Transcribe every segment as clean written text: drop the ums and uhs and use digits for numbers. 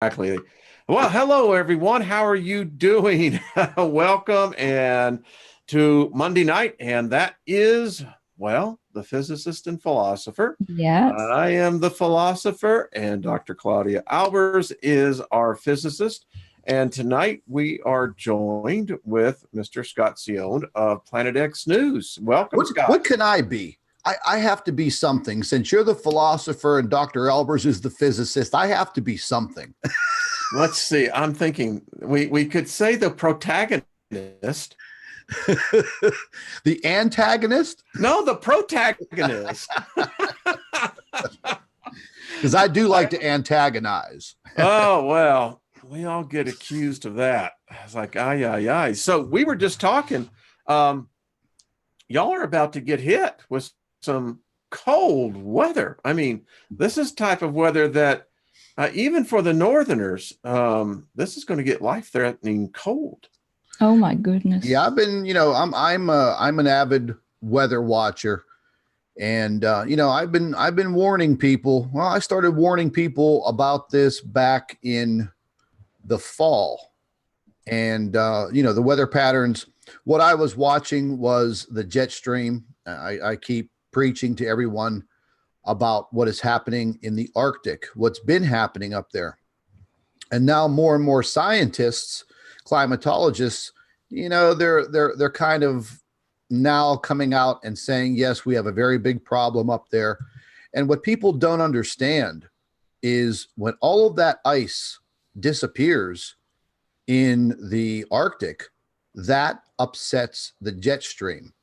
Exactly. Well, hello everyone. How are you doing? Welcome and to Monday night, and that is the physicist and philosopher. Yes. I am the philosopher, and Dr. Claudia Albers is our physicist. And tonight we are joined with Mr. Scott Cione of Planet X News. Welcome, What Scott. can I be? I have to be something. Since you're the philosopher and Dr. Albers is the physicist, I have to be something. Let's see. I'm thinking we could say the protagonist. The antagonist? No, the protagonist. Because I do like to antagonize. Oh, well, we all get accused of that. It's like, ay, ay, ay. So we were just talking. Y'all are about to get hit with some cold weather. I mean, this is type of weather that even for the Northerners, this is going to get life-threatening cold. Oh my goodness. Yeah, I'm an avid weather watcher. And I've been warning people. Well, I started warning people about this back in the fall. And the weather patterns. What I was watching was the jet stream. I keep preaching to everyone about what is happening in the Arctic, what's been happening up there. And now more and more scientists, climatologists, they're kind of now coming out and saying, yes, we have a very big problem up there. And what people don't understand is when all of that ice disappears in the Arctic, that upsets the jet stream.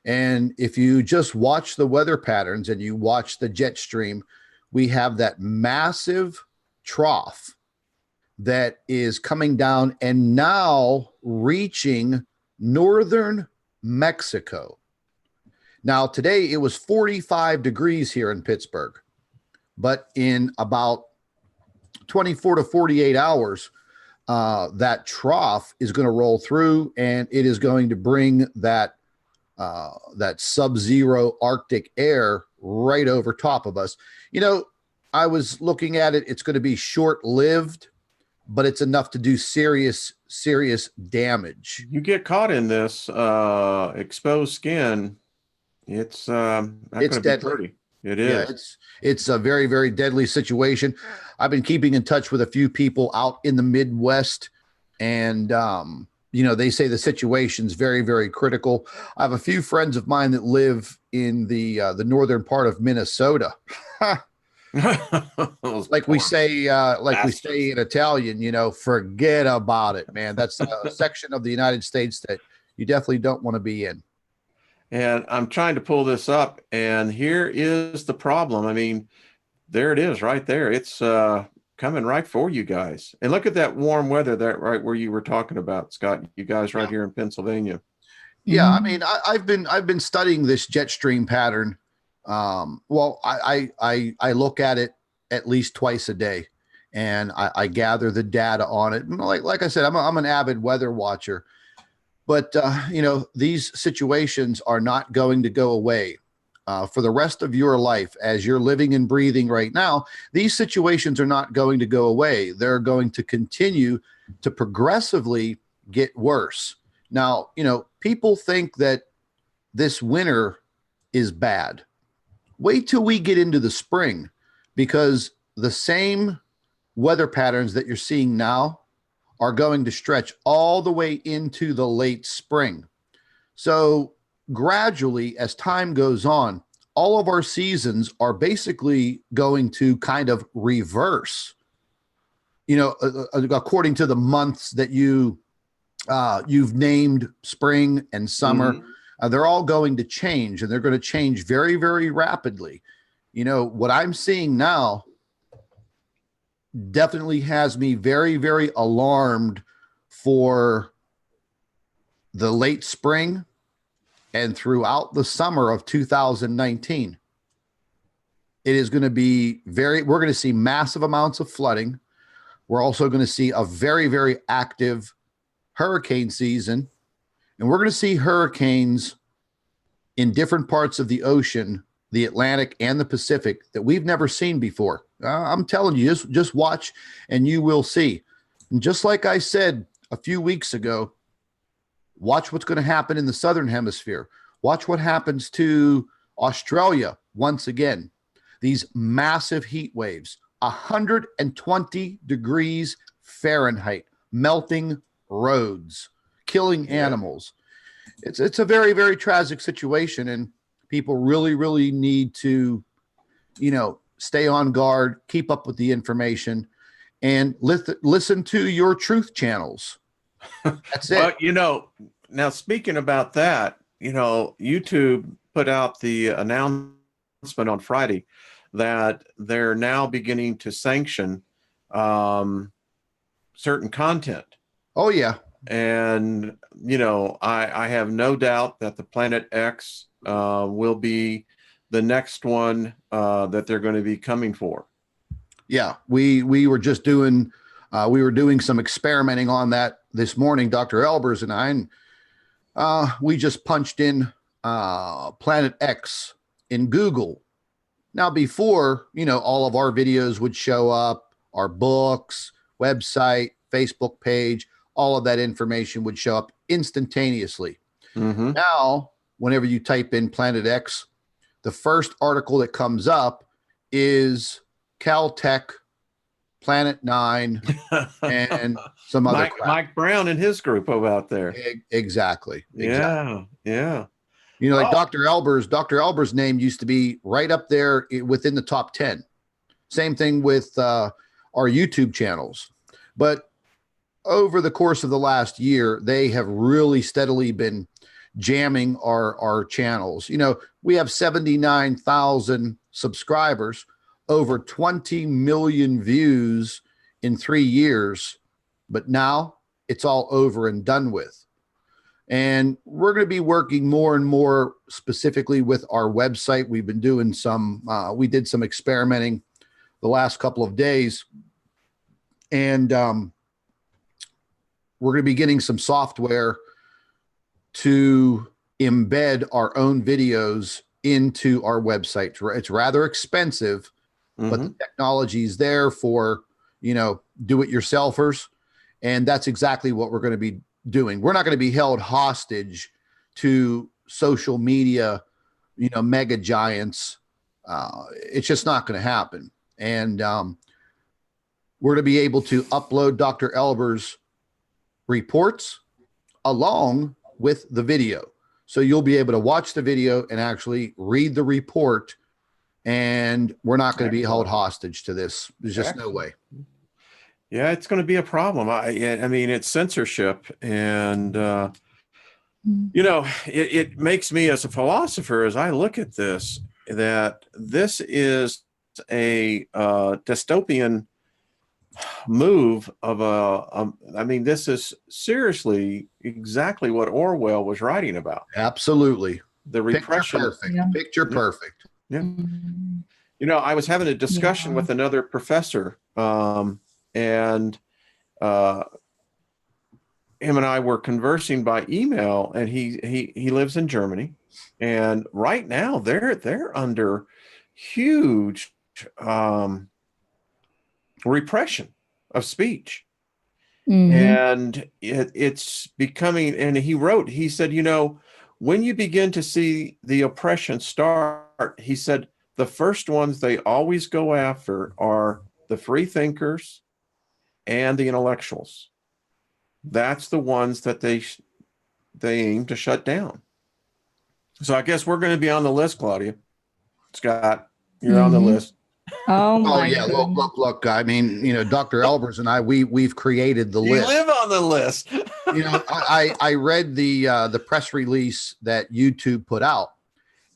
And if you just watch the weather patterns and you watch the jet stream, we have that massive trough that is coming down and now reaching northern Mexico. Now, today it was 45 degrees here in Pittsburgh, but in about 24 to 48 hours, that trough is going to roll through and it is going to bring that sub-zero Arctic air right over top of us. I was looking at it. It's going to be short-lived, but it's enough to do serious damage. You get caught in this exposed skin, it's not going to be pretty. It is. Yeah, it's a very, very deadly situation. I've been keeping in touch with a few people out in the Midwest, and they say the situation's very, very critical. I have a few friends of mine that live in the northern part of Minnesota. Like we say in Italian, forget about it, man. That's a section of the United States that you definitely don't want to be in. And I'm trying to pull this up, and here is the problem. I mean, there it is right there. It's coming right for you guys. And look at that warm weather that right where you were talking about, Scott. You guys right here in Pennsylvania. Yeah, I mean, I've been studying this jet stream pattern. I look at it at least twice a day, and I gather the data on it. And like I said, I'm an avid weather watcher. But, these situations are not going to go away for the rest of your life. As you're living and breathing right now, these situations are not going to go away. They're going to continue to progressively get worse. Now, people think that this winter is bad. Wait till we get into the spring, because the same weather patterns that you're seeing now are going to stretch all the way into the late spring. So gradually, as time goes on, all of our seasons are basically going to kind of reverse, according to the months that you've named, spring and summer. They're all going to change, and they're going to change very, very rapidly. What I'm seeing now definitely has me very, very alarmed for the late spring and throughout the summer of 2019. It is going to be we're going to see massive amounts of flooding. We're also going to see a very, very active hurricane season, and we're going to see hurricanes in different parts of the ocean, the Atlantic and the Pacific, that we've never seen before. I'm telling you, just watch and you will see. And just like I said a few weeks ago, watch what's going to happen in the Southern Hemisphere. Watch what happens to Australia once again. These massive heat waves, 120 degrees Fahrenheit, melting roads, killing animals. It's a very, very tragic situation, and people really, really need to, stay on guard, keep up with the information, and listen to your truth channels. That's it. Well, now speaking about that, YouTube put out the announcement on Friday that they're now beginning to sanction certain content. Oh, yeah. And, I have no doubt that the Planet X will be the next one that they're going to be coming for. Yeah, we were just doing some experimenting on that this morning, Dr. Albers and I, and we just punched in Planet X in Google. Now, before, all of our videos would show up, our books, website, Facebook page, all of that information would show up instantaneously. Mm-hmm. Now, whenever you type in Planet X, the first article that comes up is Caltech, Planet 9, and some other crap. Mike Brown and his group out there. Exactly. Yeah. Like Dr. Albers' name used to be right up there within the top 10. Same thing with our YouTube channels. But over the course of the last year, they have really steadily been jamming our channels. We have 79,000 subscribers, over 20 million views in 3 years, but now it's all over and done with. And we're going to be working more and more specifically with our website. We've been doing we did some experimenting the last couple of days, and we're going to be getting some software to embed our own videos into our website. It's rather expensive, but the technology is there for, do-it-yourselfers. And that's exactly what we're going to be doing. We're not going to be held hostage to social media, mega giants. It's just not going to happen. And we're going to be able to upload Dr. Albers' reports along with the video. So you'll be able to watch the video and actually read the report, and we're not going to be held hostage to this. There's just no way. Yeah, it's going to be a problem. I mean, it's censorship, and it makes me, as a philosopher, as I look at this, that this is a dystopian move of this is seriously exactly what Orwell was writing about. Absolutely. The repression. Picture perfect. Yeah. I was having a discussion with another professor, and him and I were conversing by email, and he lives in Germany, and right now they're under huge repression of speech. And it's becoming, and he said, when you begin to see the oppression start, he said, the first ones they always go after are the free thinkers and the intellectuals. That's the ones that they aim to shut down. So I guess we're going to be on the list, Claudia. Scott, you're on the list. Oh yeah, look. I mean, Dr. Albers and I, we've created the list. You live on the list. I read the press release that YouTube put out,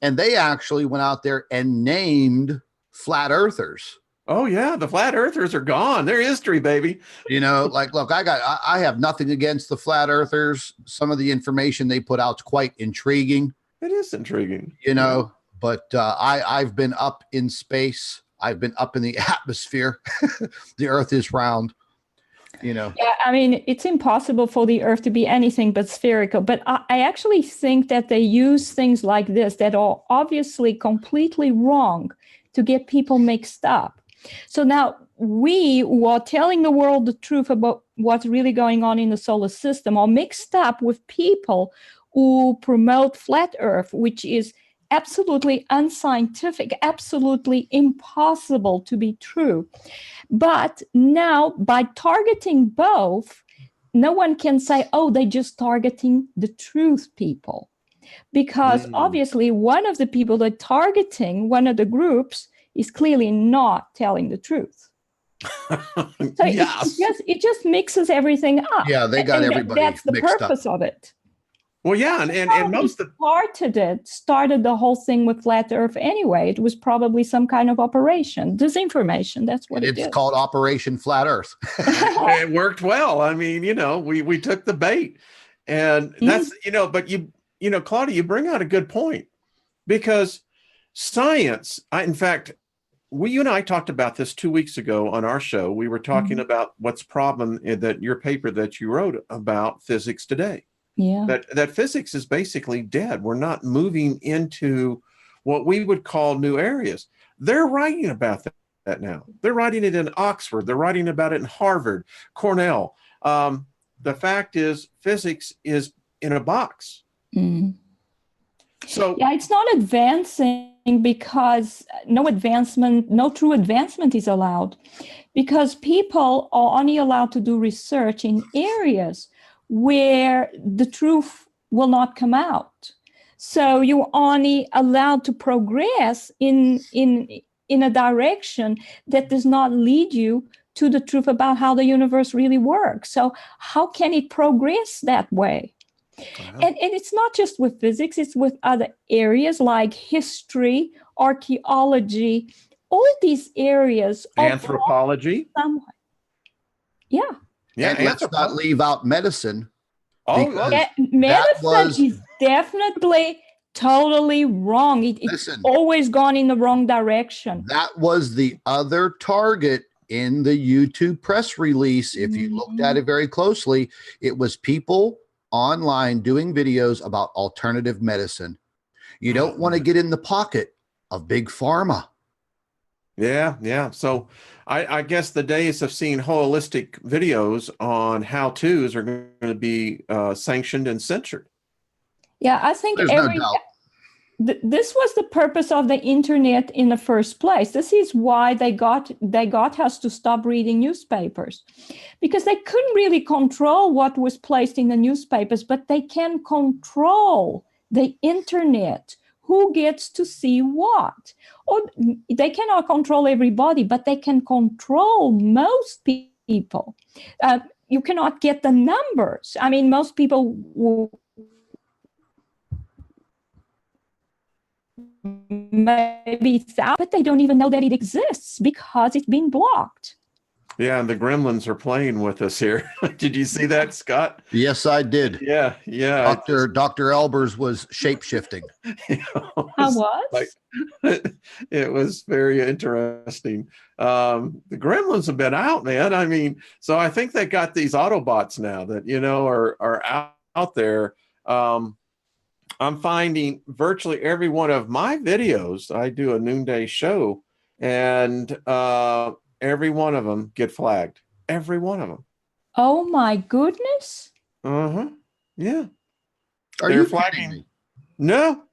and they actually went out there and named flat earthers. Oh yeah, the flat earthers are gone. They're history, baby. Look, I have nothing against the flat earthers. Some of the information they put out is quite intriguing. It is intriguing, but I've been up in space. I've been up in the atmosphere. The earth is round, Yeah, I mean, it's impossible for the earth to be anything but spherical. But I actually think that they use things like this that are obviously completely wrong to get people mixed up. So now we who are telling the world the truth about what's really going on in the solar system are mixed up with people who promote flat Earth, which is absolutely unscientific, absolutely impossible to be true. But now, by targeting both, no one can say, oh, they're just targeting the truth people. Because obviously, one of the people they're targeting, one of the groups, is clearly not telling the truth. So Yes. it just mixes everything up. Yeah, they got everybody That's the mixed purpose of it. Well, yeah, and most of started the whole thing with flat Earth anyway. It was probably some kind of operation, disinformation. That's what it's is. called Operation Flat Earth. It worked well. I mean, we took the bait, and that's but Claudia, you bring out a good point, because science. In fact, you and I talked about this 2 weeks ago on our show. We were talking about what's problem in that your paper that you wrote about physics today. Yeah. That physics is basically dead. We're not moving into what we would call new areas. They're writing about that now. They're writing it in Oxford. They're writing about it in Harvard, Cornell. The fact is, physics is in a box. So yeah, it's not advancing because no true advancement is allowed, because people are only allowed to do research in areas where the truth will not come out. So you're only allowed to progress in a direction that does not lead you to the truth about how the universe really works. So how can it progress that way? And it's not just with physics, it's with other areas like history, archaeology, all these areas. Anthropology. Yeah. Yeah, and let's not leave out medicine. Medicine is definitely totally wrong. It's always gone in the wrong direction. That was the other target in the YouTube press release. If you looked at it very closely, it was people online doing videos about alternative medicine. You don't want to get in the pocket of big pharma. Yeah. So I guess the days of seeing holistic videos on how-tos are going to be sanctioned and censored. Yeah, I think There's no doubt. This was the purpose of the internet in the first place. This is why they got us to stop reading newspapers, because they couldn't really control what was placed in the newspapers, but they can control the internet. Who gets to see what? Or they cannot control everybody, but they can control most people. You cannot get the numbers. I mean, most people will maybe thought, but they don't even know that it exists because it's been blocked. Yeah, and the gremlins are playing with us here. Did you see that, Scott? Yes, I did. Yeah. Dr. Albers was shape-shifting. I was? It was very interesting. The gremlins have been out, man. I mean, so I think they got these Autobots now that, are out there. I'm finding virtually every one of my videos. I do a noonday show, and every one of them get flagged. Every one of them. Oh my goodness. Yeah. They're flagging me? No.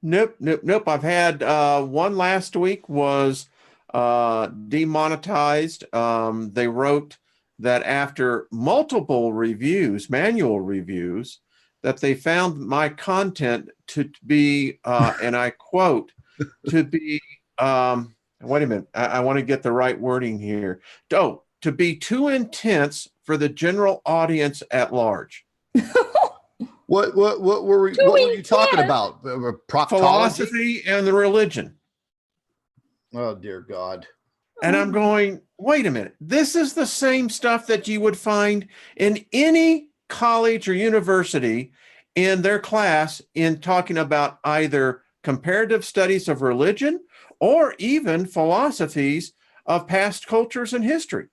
I've had one last week was demonetized. They wrote that after multiple reviews, manual reviews, that they found my content to be, and I quote, to be, wait a minute, I want to get the right wording here. To be too intense for the general audience at large. What were you talking about? Proctology? Philosophy and the religion. Oh, dear God. And I'm going, wait a minute. This is the same stuff that you would find in any college or university in their class in talking about either comparative studies of religion or even philosophies of past cultures and history.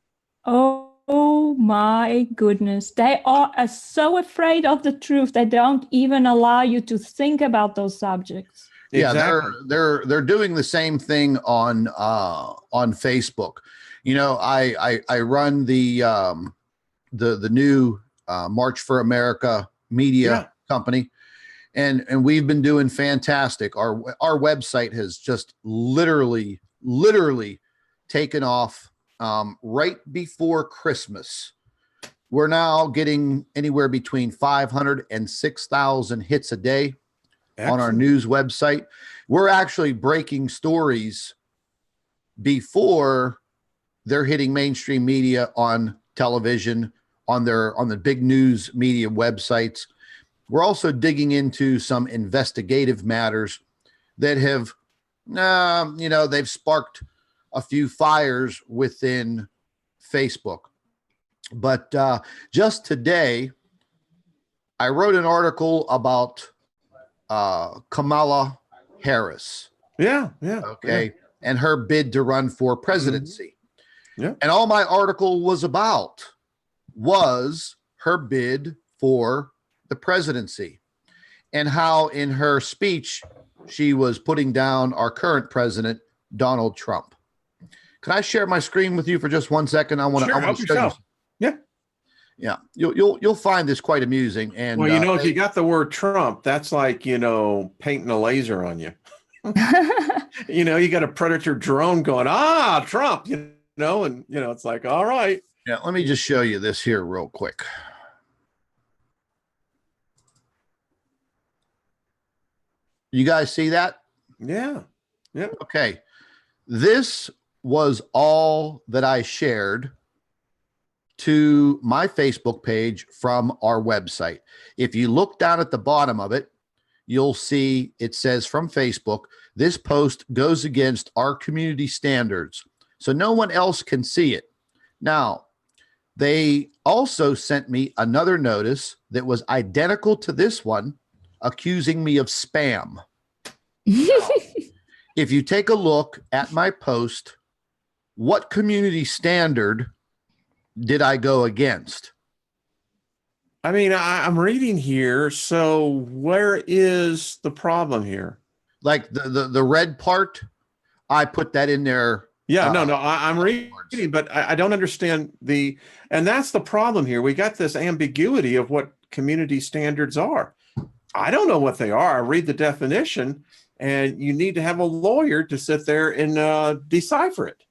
Oh my goodness. They are so afraid of the truth, they don't even allow you to think about those subjects. Yeah, exactly. they're doing the same thing on Facebook. You know, I run the new March for America media company, and we've been doing fantastic. Our website has just literally taken off right before Christmas. We're now getting anywhere between 500 and 6,000 hits a day. Excellent. On our news website. We're actually breaking stories before they're hitting mainstream media on television, on the big news media websites. We're also digging into some investigative matters that have, they've sparked a few fires within Facebook. But just today, I wrote an article about Kamala Harris. Yeah. Okay. Yeah. And her bid to run for presidency. Mm-hmm. Yeah. And all my article was about was her bid for the presidency and how in her speech she was putting down our current president, Donald Trump. Can I share my screen with you for just 1 second? I want to show you. Yeah, you'll find this quite amusing. And well, if you got the word Trump, that's like painting a laser on you. You got a predator drone going, Trump, and it's like, all right. Yeah, let me just show you this here real quick. You guys see that? Yeah. Okay. This was all that I shared to my Facebook page from our website. If you look down at the bottom of it, you'll see it says from Facebook, this post goes against our community standards, so no one else can see it. Now, they also sent me another notice that was identical to this one, accusing me of spam. If you take a look at my post, what community standard did I go against? I mean, I'm reading here. So where is the problem here? Like the red part, I put that in there. Yeah, no, I'm reading, but I don't understand and that's the problem here. We got this ambiguity of what community standards are. I don't know what they are. I read the definition, and you need to have a lawyer to sit there and decipher it.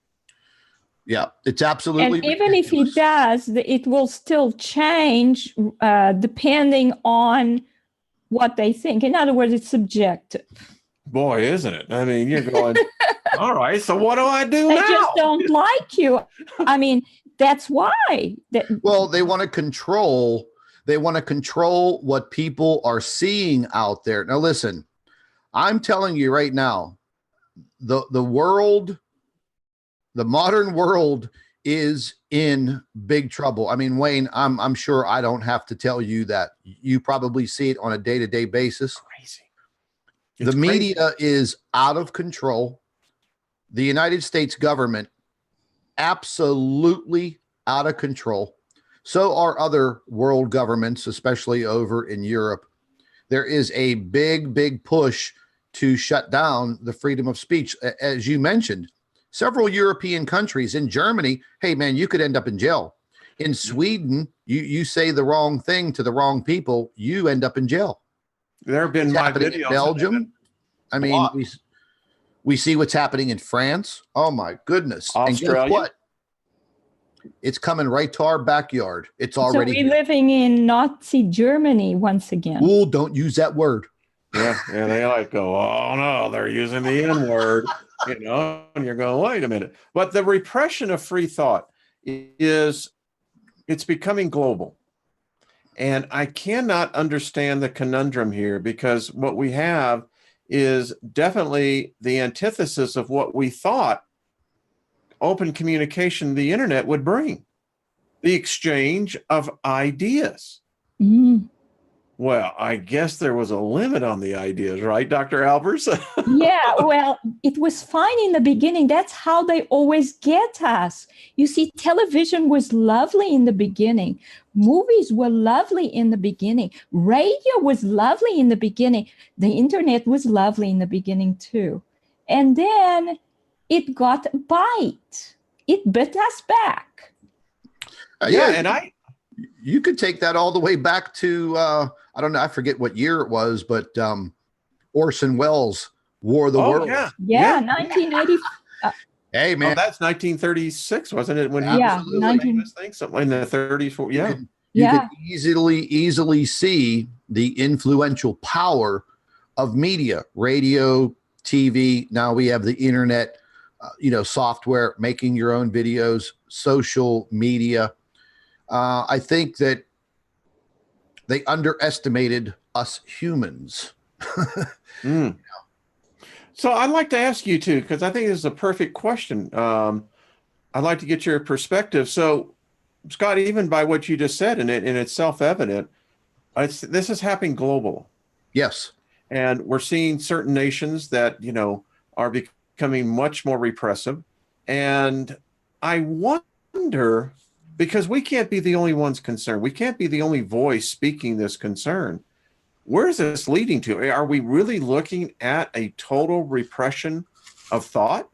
Yeah, it's absolutely and even ridiculous. If he does, it will still change depending on what they think. In other words, it's subjective. Boy, isn't it? I mean, you're going, all right, so what do I do now? They just don't like you. I mean, that's why. Well, they want to control. They want to control what people are seeing out there. Now, listen, I'm telling you right now, the world, the modern world is in big trouble. I mean, Wayne, I'm sure I don't have to tell you that. You probably see it on a day-to-day basis. Crazy. The media is out of control. The United States government, absolutely out of control. So are other world governments, especially over in Europe. There is a big push to shut down the freedom of speech. As you mentioned, several European countries, in Germany, hey, man, you could end up in jail. In Sweden, you say the wrong thing to the wrong people, you end up in jail. There have been my videos in Belgium. I mean, we see what's happening in France. Oh, my goodness. Australia. And guess what? It's coming right to our backyard. It's already. So we're living in Nazi Germany once again. Oh, don't use that word. Yeah, they like go, oh, no, they're using the N word, and you're going, wait a minute. But the repression of free thought it's becoming global. And I cannot understand the conundrum here, because what we have is definitely the antithesis of what we thought open communication, the internet, would bring. The exchange of ideas. Mm. Well, I guess there was a limit on the ideas, right, Dr. Albers? Yeah, well, it was fine in the beginning. That's how they always get us. You see, television was lovely in the beginning. Movies were lovely in the beginning. Radio was lovely in the beginning. The internet was lovely in the beginning too. And then it got a bite. it bit us back. And you could take that all the way back to I don't know, I forget what year it was, but Orson Welles' War of the Worlds. Yeah, 1980. Hey man, that's 1936, wasn't it? When something in the 30s. You can easily see the influential power of media, radio, TV. Now we have the internet, software, making your own videos, social media. I think that they underestimated us humans. So I'd like to ask you too, because I think this is a perfect question. I'd like to get your perspective. So, Scott, even by what you just said, and it's self-evident, this is happening global. Yes. And we're seeing certain nations that, are becoming much more repressive. And I wonder, because we can't be the only ones concerned. We can't be the only voice speaking this concern. Where is this leading to? Are we really looking at a total repression of thought?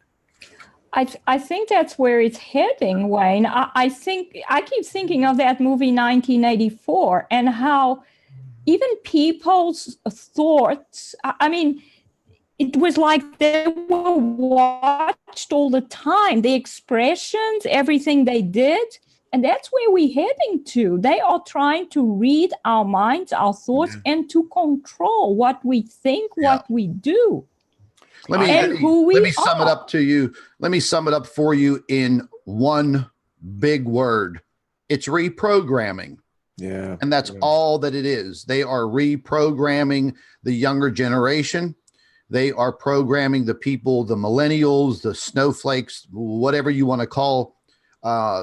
I think that's where it's heading, Wayne. I keep thinking of that movie 1984 and how even people's thoughts, it was like they were watched all the time, the expressions, everything they did. And that's where we're heading to. They are trying to read our minds, our thoughts, and to control what we think, what we do. Let me sum it up to you. Let me sum it up for you in one big word. It's reprogramming. Yeah. And that's all that it is. They are reprogramming the younger generation. They are programming the people, the millennials, the snowflakes, whatever you want to call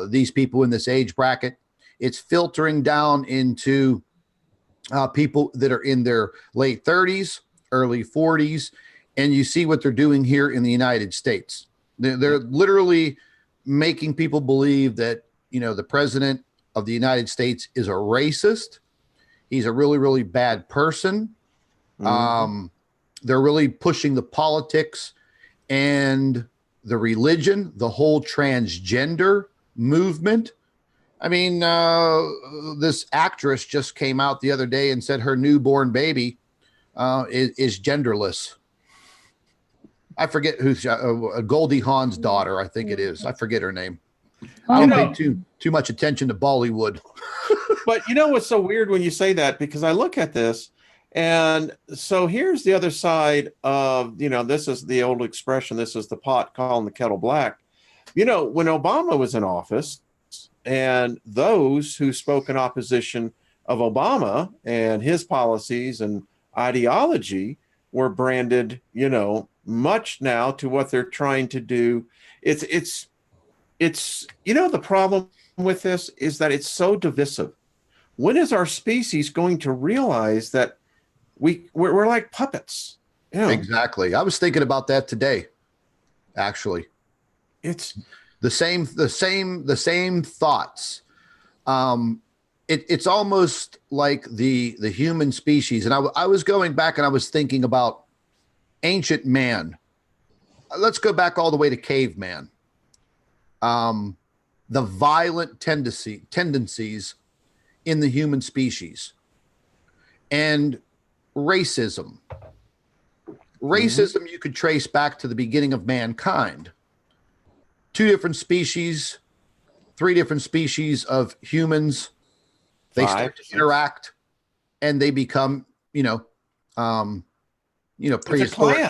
these people in this age bracket. It's filtering down into people that are in their late 30s, early 40s, and you see what they're doing here in the United States. They're literally making people believe that, the president of the United States is a racist. He's a really, really bad person. They're really pushing the politics and the religion, the whole transgender movement. This actress just came out the other day and said her newborn baby is genderless. I forget who's Goldie Hawn's daughter, I think it is. I forget her name. I don't pay too much attention to Bollywood. But what's so weird when you say that, because I look at this, and so here's the other side of, this is the old expression, this is the pot calling the kettle black. When Obama was in office, and those who spoke in opposition of Obama and his policies and ideology were branded, much now to what they're trying to do. It's the problem with this is that it's so divisive. When is our species going to realize that we're like puppets? Exactly. I was thinking about that today. Actually, it's the same thoughts. It's almost like the human species. And I was going back and I was thinking about ancient man. Let's go back all the way to caveman. The violent tendencies in the human species and racism. Racism you could trace back to the beginning of mankind. 2 different species, 3 different species of humans. They start to interact and they become, prehistoric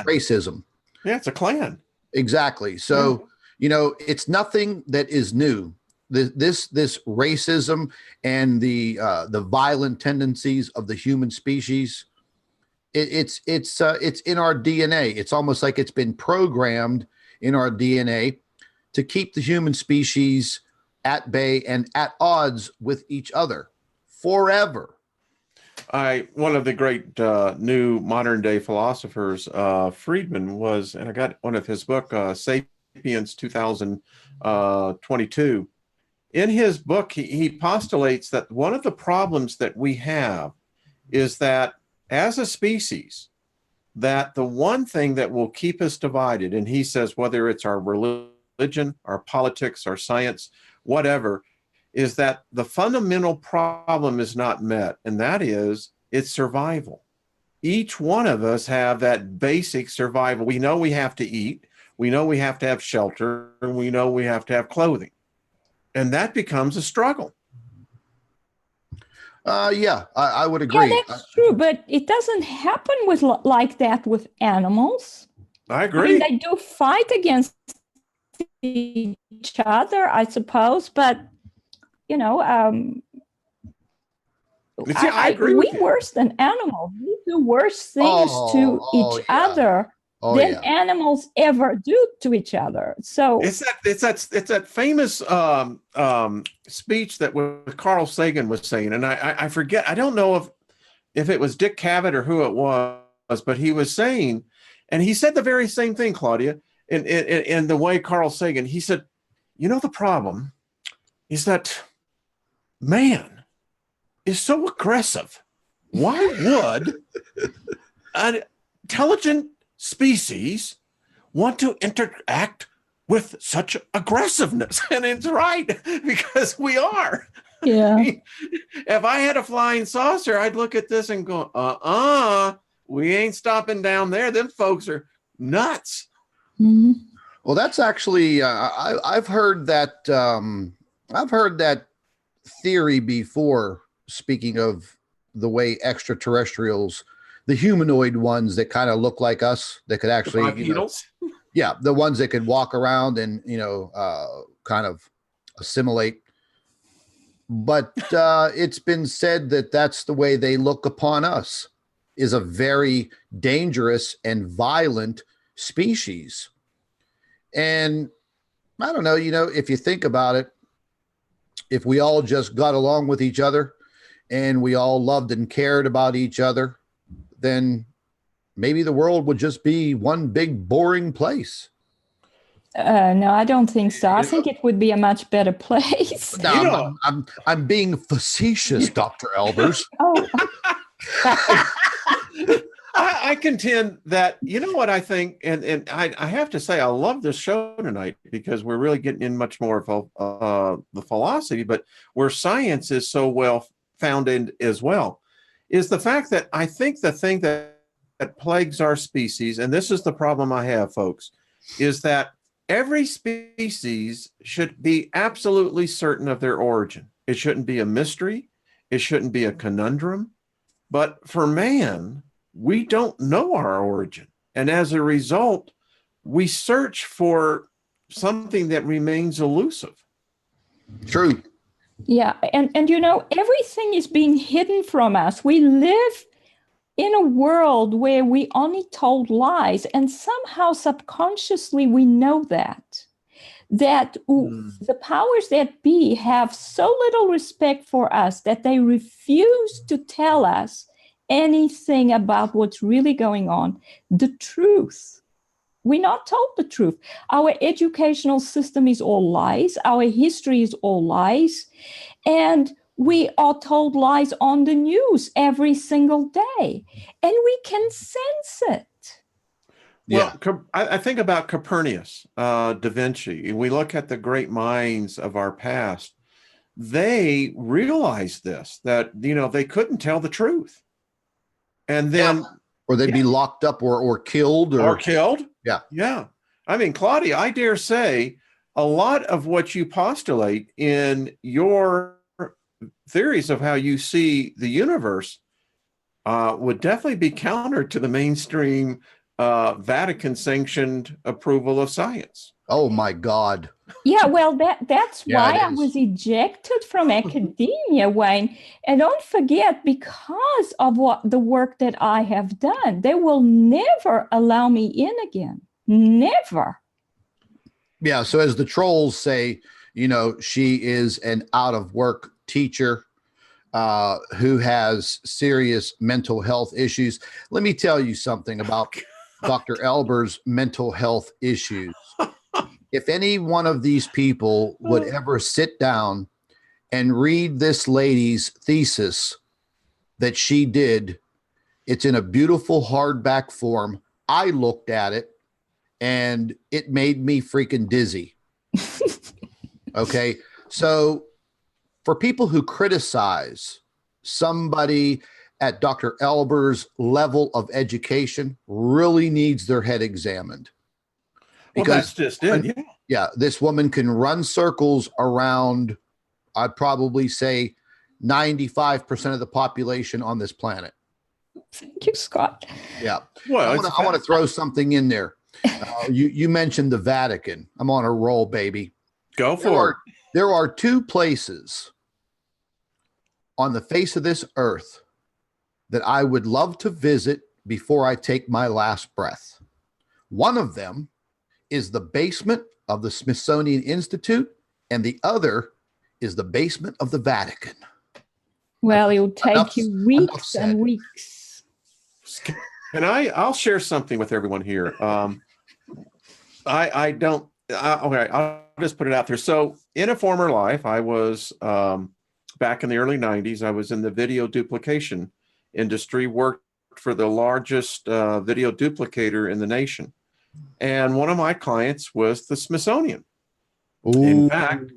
racism. Yeah, it's a clan. Exactly. So, it's nothing that is new. This racism and the violent tendencies of the human species, it's in our DNA. It's almost like it's been programmed in our DNA to keep the human species at bay and at odds with each other forever. One of the great new modern day philosophers, Friedman, was, and I got one of his book, Sapiens 2022. In his book, he postulates that one of the problems that we have is that as a species, that the one thing that will keep us divided, and he says whether it's our religion religion, our politics, our science, whatever, is that the fundamental problem is not met, and that is it's survival. Each one of us have that basic survival. We know we have to eat, we know we have to have shelter, and we know we have to have clothing. And that becomes a struggle. Yeah, I would agree. Yeah, that's true, but it doesn't happen like that with animals. I agree. They do fight against each other, I suppose, but I agree. We worse than animals. We do worse things to each other than animals ever do to each other. So it's that famous speech that Carl Sagan was saying, and I forget. I don't know if it was Dick Cavett or who it was, but he was saying, and he said the very same thing, Claudia, in the way Carl Sagan. He said, the problem is that man is so aggressive. Why would an intelligent species want to interact with such aggressiveness? And it's right, because we are. Yeah. If I had a flying saucer, I'd look at this and go, we ain't stopping down there. Them folks are nuts. Mm-hmm. Well, that's actually, I've heard that. I've heard that theory before. Speaking of the way extraterrestrials, the humanoid ones that kind of look like us, that could actually, the ones that could walk around and kind of assimilate. But it's been said that that's the way they look upon us, is a very dangerous and violent species. And I don't know, if you think about it, if we all just got along with each other and we all loved and cared about each other, then maybe the world would just be one big boring place. No, I don't think so. I think it would be a much better place. No, I'm being facetious, Dr. Albers. Oh. I contend that, what I think, and I have to say, I love this show tonight because we're really getting in much more of the philosophy, but where science is so well founded as well, is the fact that I think the thing that plagues our species, and this is the problem I have, folks, is that every species should be absolutely certain of their origin. It shouldn't be a mystery. It shouldn't be a conundrum. But for man, we don't know our origin. And as a result, we search for something that remains elusive. True. Yeah. And everything is being hidden from us. We live in a world where we only told lies, and somehow subconsciously we know that the powers that be have so little respect for us that they refuse to tell us anything about what's really going on, the truth. We're not told the truth. Our educational system is all lies. Our history is all lies. And we are told lies on the news every single day. And we can sense it. Well, I think about Copernicus, Da Vinci. We look at the great minds of our past. They realized this, that, they couldn't tell the truth. And then, or they'd be locked up or killed or killed. Yeah. Yeah. I mean, Claudia, I dare say a lot of what you postulate in your theories of how you see the universe would definitely be counter to the mainstream Vatican sanctioned approval of science. Oh my God. Yeah, well, that's why I was ejected from academia, Wayne. And don't forget, because of the work that I have done, they will never allow me in again. Never. Yeah. So as the trolls say, she is an out of work teacher who has serious mental health issues. Let me tell you something about Dr. Albers' mental health issues. If any one of these people would ever sit down and read this lady's thesis that she did, it's in a beautiful hardback form. I looked at it and it made me freaking dizzy. Okay. So for people who criticize somebody at Dr. Albers' level of education really needs their head examined. Well, that's just it. Yeah. Yeah. This woman can run circles around, I'd probably say 95% of the population on this planet. Thank you, Scott. Yeah. Well, I want to throw something in there. You mentioned the Vatican. I'm on a roll, baby. Go for it. There are two places on the face of this earth that I would love to visit before I take my last breath. One of them is the basement of the Smithsonian Institute, and the other is the basement of the Vatican. Well, it will take you weeks and weeks. And I'll share something with everyone here. I'll just put it out there. So in a former life, I was back in the early 90s, I was in the video duplication industry, worked for the largest video duplicator in the nation. And one of my clients was the Smithsonian. Ooh. In fact,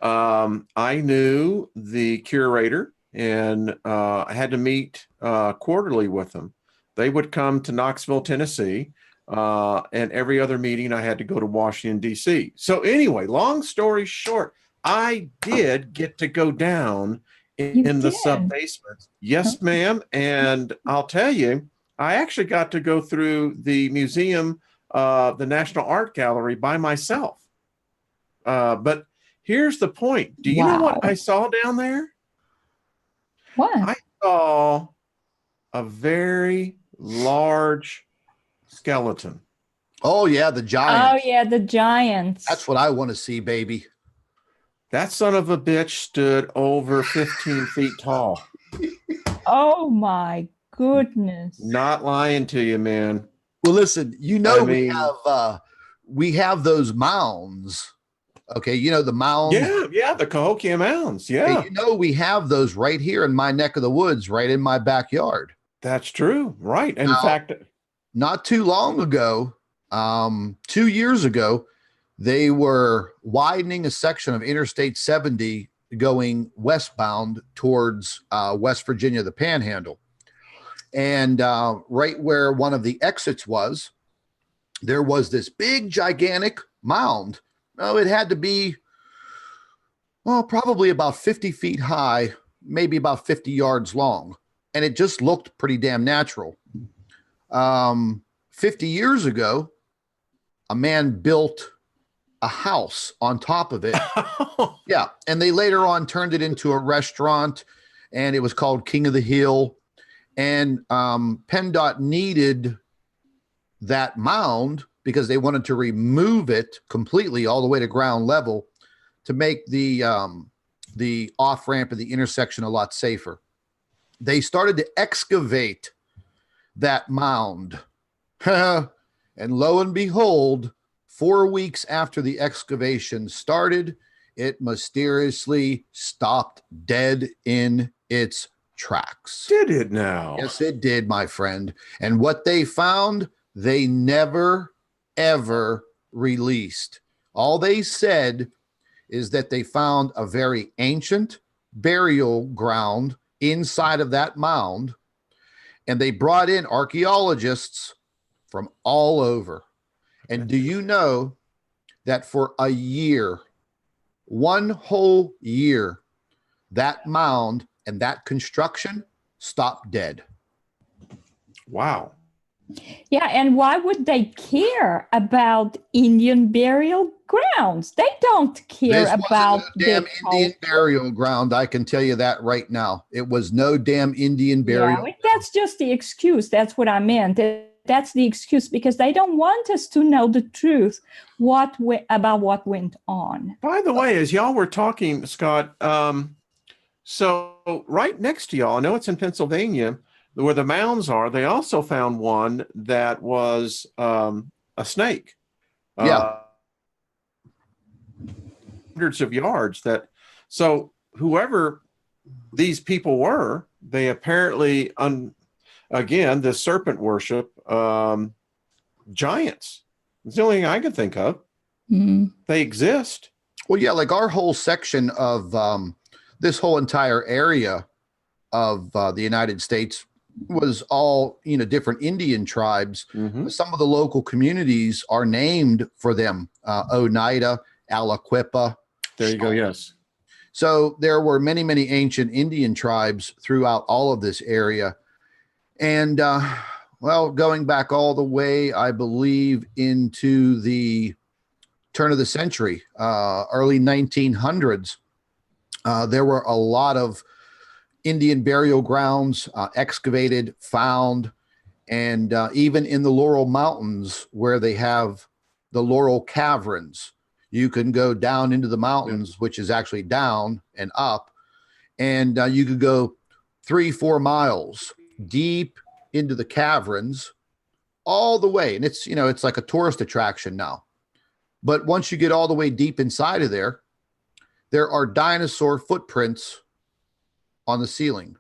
I knew the curator, and I had to meet quarterly with them. They would come to Knoxville, Tennessee, and every other meeting I had to go to Washington, D.C. So anyway, long story short, I did get to go down in the sub-basement. Yes, ma'am. And I'll tell you, I actually got to go through the museum, the National Art Gallery by myself. But here's the point. Do you know what I saw down there? What? I saw a very large skeleton. Oh, yeah, the giants. Oh, yeah, the giants. That's what I want to see, baby. That son of a bitch stood over 15 feet tall. Oh, my goodness. Not lying to you, man. Well, listen, we have those mounds. Okay, you know the mounds. Yeah, the Cahokia mounds. Yeah. Hey, we have those right here in my neck of the woods, right in my backyard. That's true. Right. And in fact, not too long ago, 2 years ago, they were widening a section of Interstate 70 going westbound towards West Virginia, the Panhandle. And right where one of the exits was, there was this big, gigantic mound. Oh, it had to be, probably about 50 feet high, maybe about 50 yards long. And it just looked pretty damn natural. 50 years ago, a man built a house on top of it. Yeah. And they later on turned it into a restaurant, and it was called King of the Hill. And PennDOT needed that mound because they wanted to remove it completely all the way to ground level to make the off-ramp of the intersection a lot safer. They started to excavate that mound. And lo and behold, 4 weeks after the excavation started, it mysteriously stopped dead in its tracks. Did it now? Yes, it did, my friend. And what they found, they never, ever released. All they said is that they found a very ancient burial ground inside of that mound, and they brought in archaeologists from all over. And do you know that for a year, one whole year, that mound and that construction stopped dead? Wow. Yeah, and why would they care about Indian burial grounds? They don't care about no damn Indian burial ground. I can tell you that right now. It was no damn Indian burial. Yeah, that's just the excuse. That's what I meant. That's the excuse, because they don't want us to know the truth about what went on. By the way, as y'all were talking, Scott, so right next to y'all, I know it's in Pennsylvania, where the mounds are, they also found one that was a snake. Yeah. Hundreds of yards. So whoever these people were, they apparently, again, the serpent worship, giants. It's the only thing I can think of. Mm. They exist. Well, yeah, like our whole section of this whole entire area of the United States was all, different Indian tribes. Mhm. Some of the local communities are named for them, Oneida, Aliquippa. There you go. Yes. So there were many, many ancient Indian tribes throughout all of this area. And, well, going back all the way, I believe, into the turn of the century, early 1900s, there were a lot of Indian burial grounds excavated, found, and even in the Laurel Mountains, where they have the Laurel Caverns, you can go down into the mountains, which is actually down and up, and you could go 3-4 miles deep into the caverns all the way. And it's, it's like a tourist attraction now. But once you get all the way deep inside of there, there are dinosaur footprints on the ceiling.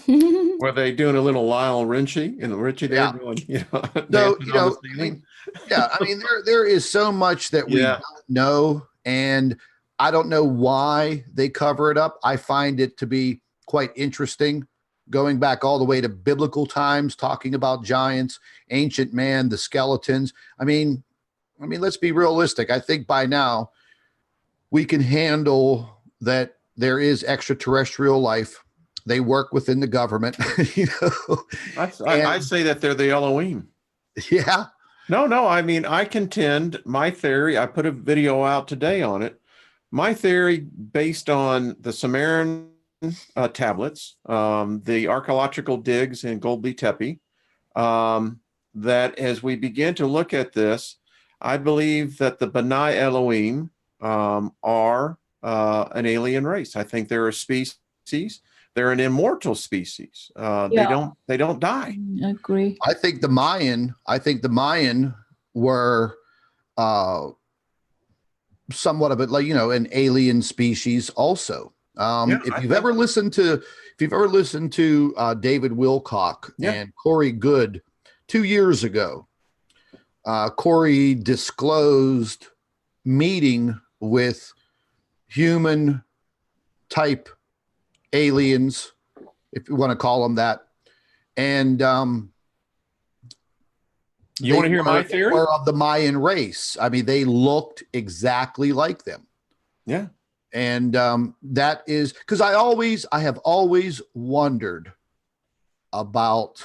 Were they doing a little Lyle Richie and Richie there going, dancing on the ceiling? Yeah, I mean, there is so much that we don't know, and I don't know why they cover it up. I find it to be quite interesting, going back all the way to biblical times, talking about giants, ancient man, the skeletons. I mean, let's be realistic. I think by now we can handle that there is extraterrestrial life. They work within the government, I say that they're the Elohim. Yeah. No. I mean, I contend my theory. I put a video out today on it. My theory, based on the Sumerian tablets, the archaeological digs in Göbekli Tepe, that as we begin to look at this, I believe that the B'nai Elohim are an alien race. I think they're a species. They're an immortal species. They don't die. I agree. I think the Mayan were somewhat of it, like, an alien species also. If you've ever listened to David Wilcock and Corey Good 2 years ago, Corey disclosed meeting with human type aliens, if you want to call them that. And you want to hear my theory? Were of the Mayan race. I mean, they looked exactly like them. Yeah. And that is because I have always wondered about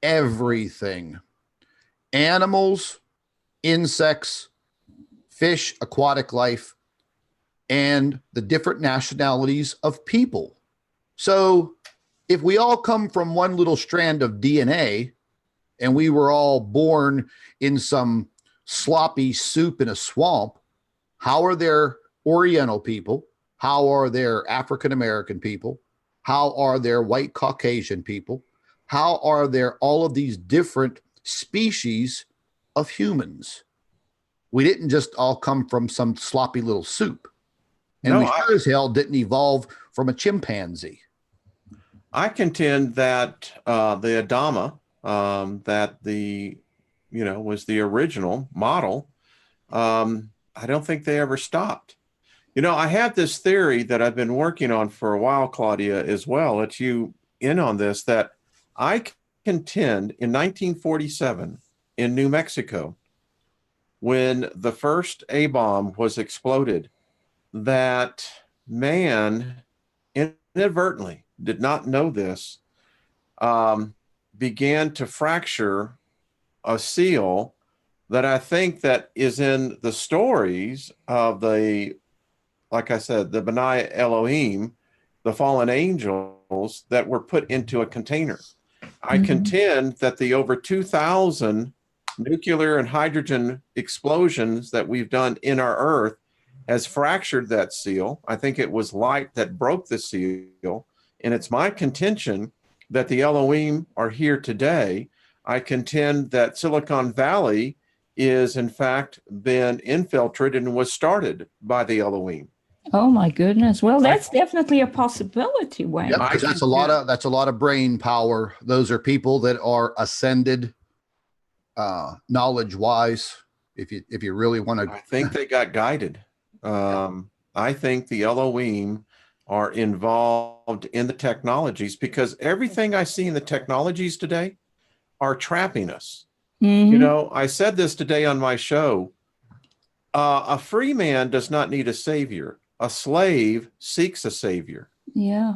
everything: animals, insects, fish, aquatic life, and the different nationalities of people. So if we all come from one little strand of DNA and we were all born in some sloppy soup in a swamp, how are there Oriental people? How are there African-American people? How are there white Caucasian people? How are there all of these different species of humans? We didn't just all come from some sloppy little soup. And we sure as hell didn't evolve from a chimpanzee. I contend that the Adama, that was the original model, I don't think they ever stopped. I have this theory that I've been working on for a while, Claudia, as well. Let you in on this, that I contend in 1947 in New Mexico, when the first A-bomb was exploded, that man inadvertently, did not know this, began to fracture a seal that I think that is in the stories of like I said, the B'nai Elohim, the fallen angels that were put into a container. I contend that the over 2,000 nuclear and hydrogen explosions that we've done in our Earth has fractured that seal. I think it was light that broke the seal. And it's my contention that the Elohim are here today. I contend that Silicon Valley is, in fact, been infiltrated and was started by the Elohim. Oh my goodness! Well, that's definitely a possibility, Wayne. Yep, because that's a lot of brain power. Those are people that are ascended, knowledge-wise, if you really want to. I think they got guided. I think the Elohim are involved in the technologies, because everything I see in the technologies today are trapping us. Mhm. You know, I said this today on my show. A free man does not need a savior. A slave seeks a savior. Yeah.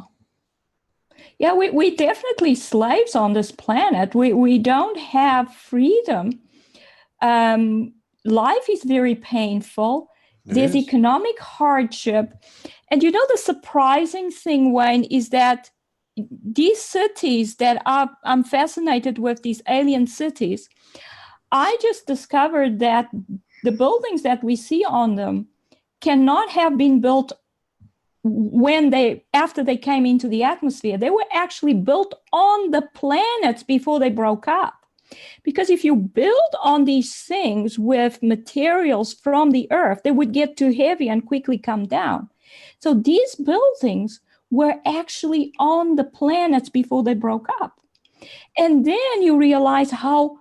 Yeah, we definitely slaves on this planet. We don't have freedom. Life is very painful. There's economic hardship. And you know, the surprising thing, Wayne, is that these cities that I'm fascinated with, these alien cities, I just discovered that the buildings that we see on them cannot have been built after they came into the atmosphere. They were actually built on the planets before they broke up. Because if you build on these things with materials from the earth, they would get too heavy and quickly come down. So these buildings were actually on the planets before they broke up. And then you realize how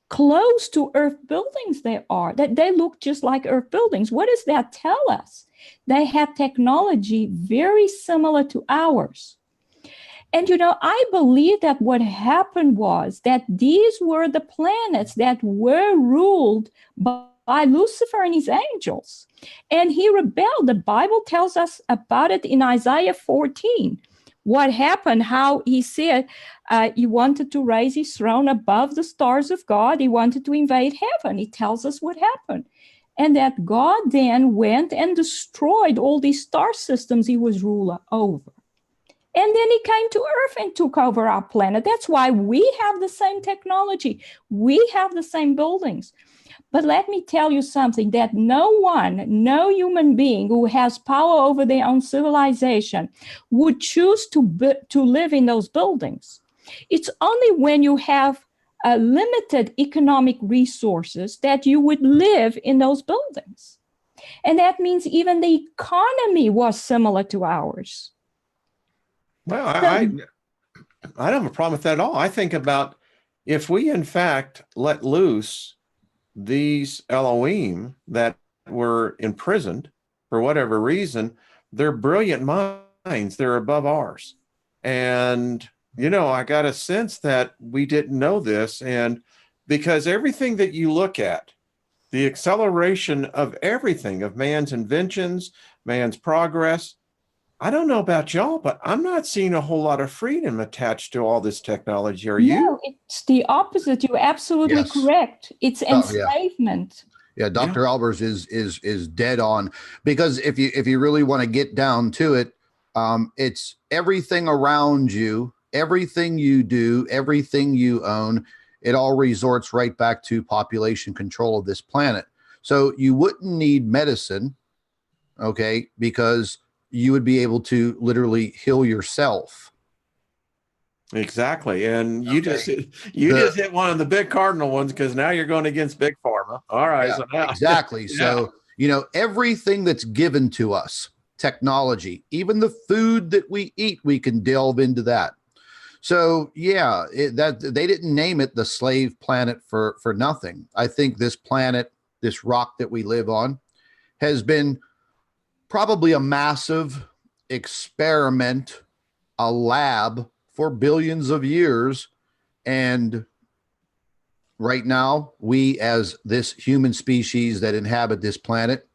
close to Earth buildings they are, that they look just like Earth buildings. What does that tell us? They have technology very similar to ours. And, you know, I believe that what happened was that these were the planets that were ruled by Lucifer and his angels. And he rebelled. The Bible tells us about it in Isaiah 14. What happened, how he said he wanted to raise his throne above the stars of God. He wanted to invade heaven. He tells us what happened. And that God then went and destroyed all these star systems he was ruler over. And then he came to Earth and took over our planet. That's why we have the same technology. We have the same buildings. But let me tell you something, that no human being who has power over their own civilization would choose to live in those buildings. It's only when you have limited economic resources that you would live in those buildings. And that means even the economy was similar to ours. Well, I don't have a problem with that at all. I think about if we, in fact, let loose these Elohim that were imprisoned for whatever reason, they're brilliant minds. They're above ours. And, you know, I got a sense that we didn't know this. And because everything that you look at, the acceleration of everything, of man's inventions, man's progress, I don't know about y'all, but I'm not seeing a whole lot of freedom attached to all this technology. Are you? No, it's the opposite. You're absolutely correct. It's enslavement. Yeah, Dr. Albers is dead on, because if you really want to get down to it, it's everything around you, everything you do, everything you own. It all resorts right back to population control of this planet. So you wouldn't need medicine, okay, because you would be able to literally heal yourself. Exactly. And you just hit one of the big cardinal ones, because now you're going against big pharma. All right. Yeah, so now, exactly. So, you know, everything that's given to us, technology, even the food that we eat, we can delve into that. So yeah, that they didn't name it the slave planet for nothing. I think this planet, this rock that we live on, has been probably a massive experiment, a lab for billions of years. And right now, we as this human species that inhabit this planet,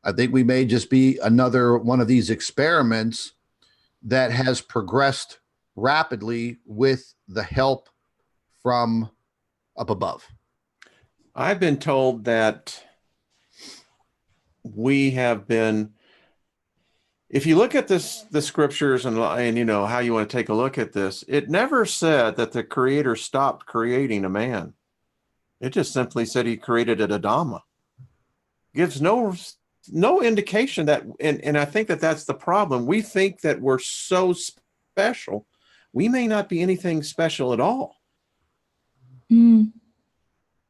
I think we may just be another one of these experiments that has progressed rapidly with the help from up above. I've been told that we have been, if you look at the scriptures and you know how you want to take a look at this, it never said that the creator stopped creating a man. It just simply said he created an Adama. Gives no indication that, and I think that that's the problem. We think that we're so special. We may not be anything special at all.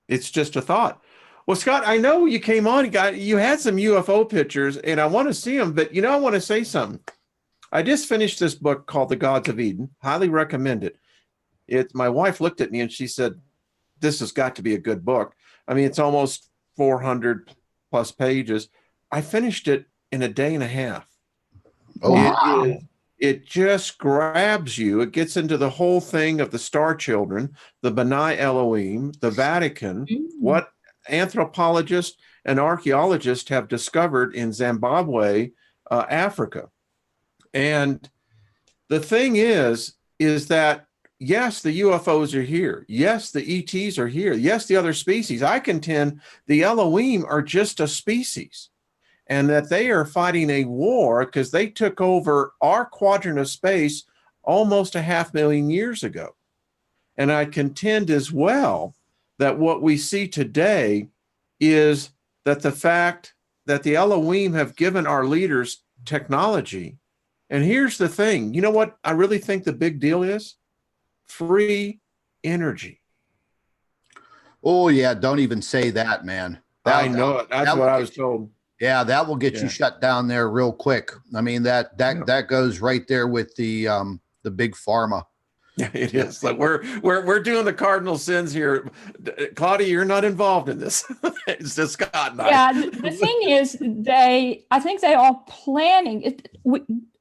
It's just a thought. Well, Scott, I know you came on, you had some UFO pictures, and I want to see them, but, you know, I want to say something. I just finished this book called The Gods of Eden. Highly recommend it. My wife looked at me and she said, this has got to be a good book. I mean, it's almost 400 plus pages. I finished it in a day and a half. Oh, wow. It just grabs you. It gets into the whole thing of the star children, the B'nai Elohim, the Vatican, what anthropologists and archaeologists have discovered in Zimbabwe, Africa. And the thing is that, yes, the UFOs are here. Yes, the ETs are here. Yes, the other species. I contend the Elohim are just a species, and that they are fighting a war because they took over our quadrant of space almost 500,000 years ago. And I contend as well that what we see today is that the fact that the Elohim have given our leaders technology. And here's the thing, you know what I really think the big deal is? Free energy. Oh, yeah. Don't even say that, man. I know it. That's what I was told. Yeah, that will get you shut down there real quick. I mean, that goes right there with the big pharma. Yeah, it is. Like we're doing the cardinal sins here. Claudia, you're not involved in this. It's just Scott and I. Yeah, the thing is, I think they are planning it.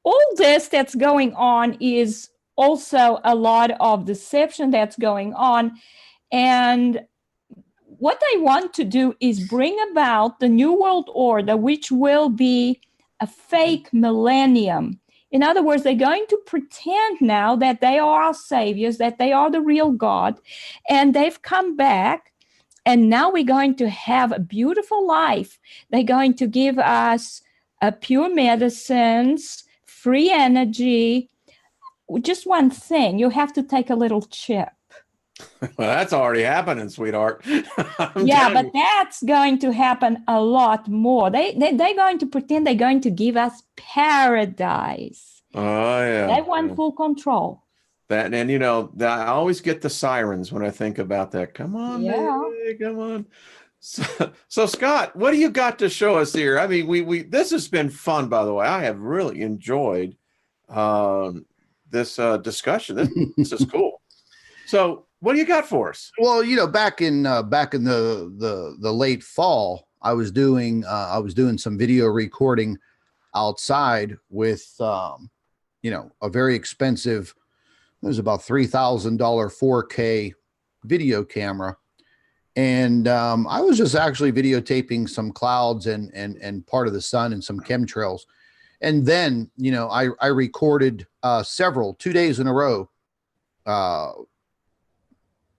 All this that's going on is also a lot of deception that's going on, and what they want to do is bring about the New World Order, which will be a fake millennium. In other words, they're going to pretend now that they are our saviors, that they are the real God, and they've come back, and now we're going to have a beautiful life. They're going to give us pure medicines, free energy. Just one thing, you have to take a little chip. Well, that's already happening, sweetheart. Yeah, but that's going to happen a lot more. They're going to pretend they're going to give us paradise. Oh, yeah. They want full control. That, and you know, I always get the sirens when I think about that. Come on, baby, come on. So Scott, what do you got to show us here? I mean, we this has been fun, by the way. I have really enjoyed this discussion. This is cool. So, what do you got for us? Well, you know, back in the late fall, I was doing some video recording outside with you know, a very expensive, it was about $3,000 4K video camera, and I was just actually videotaping some clouds and part of the sun and some chemtrails, and then, you know, I recorded 2 days in a row.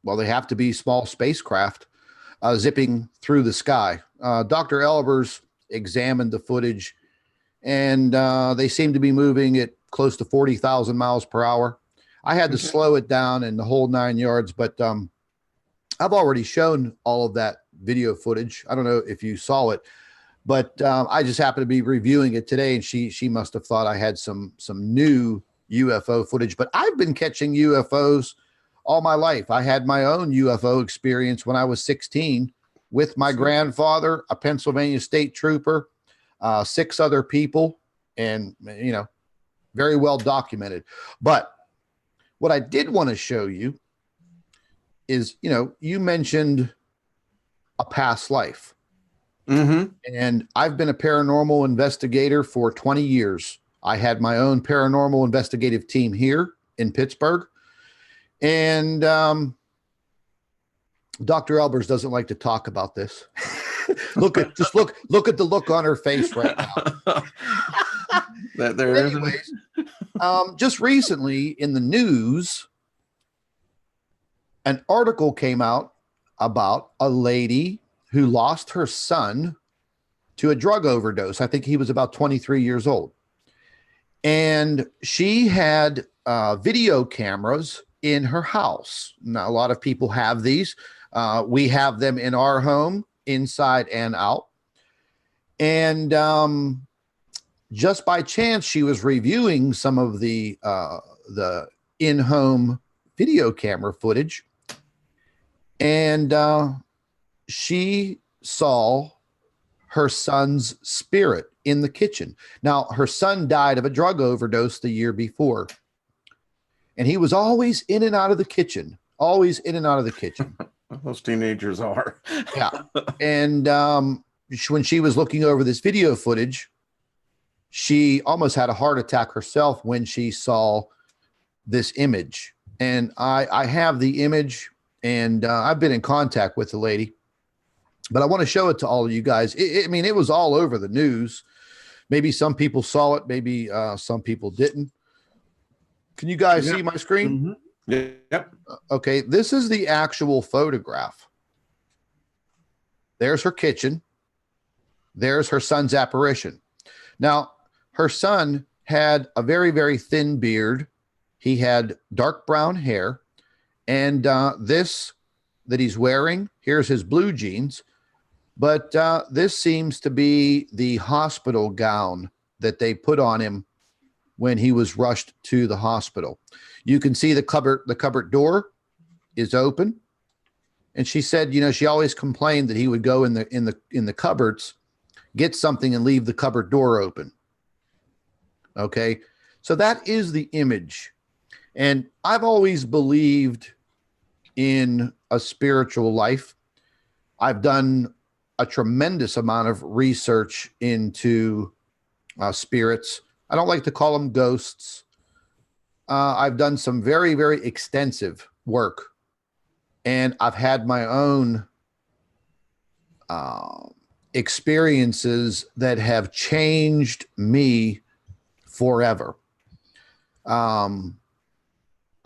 Well, they have to be small spacecraft zipping through the sky. Dr. Albers examined the footage, and they seem to be moving at close to 40,000 miles per hour. I had to slow it down and the whole 9 yards, but I've already shown all of that video footage. I don't know if you saw it, but I just happened to be reviewing it today, and she must have thought I had some new UFO footage. But I've been catching UFOs all my life. I had my own UFO experience when I was 16 with my grandfather, a Pennsylvania state trooper, 6 other people, and, you know, very well documented. But what I did want to show you is, you know, you mentioned a past life. And I've been a paranormal investigator for 20 years. I had my own paranormal investigative team here in Pittsburgh. And Dr. Albers doesn't like to talk about this. look at the look on her face right now. Anyways, just recently in the news, an article came out about a lady who lost her son to a drug overdose. I think he was about 23 years old. And she had video cameras in her house. Now, a lot of people have these. We have them in our home, inside and out. And just by chance, she was reviewing some of the in-home video camera footage, and she saw her son's spirit in the kitchen. Now, her son died of a drug overdose the year before, and he was always in and out of the kitchen, always in and out of the kitchen. Those teenagers are. Yeah. And when she was looking over this video footage, she almost had a heart attack herself when she saw this image. And I have the image, and I've been in contact with the lady, but I want to show it to all of you guys. I mean, it was all over the news. Maybe some people saw it. Maybe some people didn't. Can you guys see my screen? Mm-hmm. Yep. Okay. This is the actual photograph. There's her kitchen. There's her son's apparition. Now, her son had a very, very thin beard. He had dark brown hair. And this that he's wearing, here's his blue jeans. But this seems to be the hospital gown that they put on him when he was rushed to the hospital. You can see the cupboard door is open. And she said, you know, she always complained that he would go in the cupboards, get something and leave the cupboard door open. Okay. So that is the image. And I've always believed in a spiritual life. I've done a tremendous amount of research into spirits. I don't like to call them ghosts. I've done some very, very extensive work, and I've had my own experiences that have changed me forever.